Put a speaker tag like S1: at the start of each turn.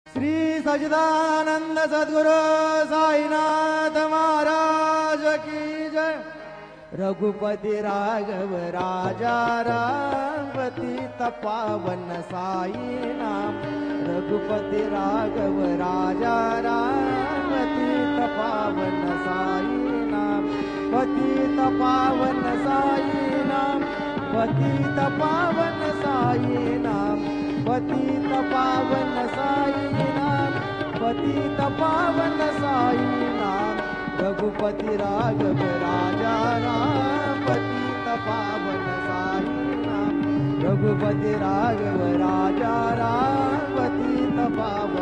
S1: श्री सच्चिदानंद सद्गुरु साईनाथ महाराज की जय। रघुपति राघव राजा राम पतित पावन साई नाम। रघुपति राघव राजा राम पतित पावन साई नाम। पतित पावन साई नाम। पतित पावन साई नाम। पतित पावन साई नाम। पतित पावन साई नाम। रघुपति राघव राजा राम पतित पावन साई नाम। रघुपति राघव राजा राम पतित पावन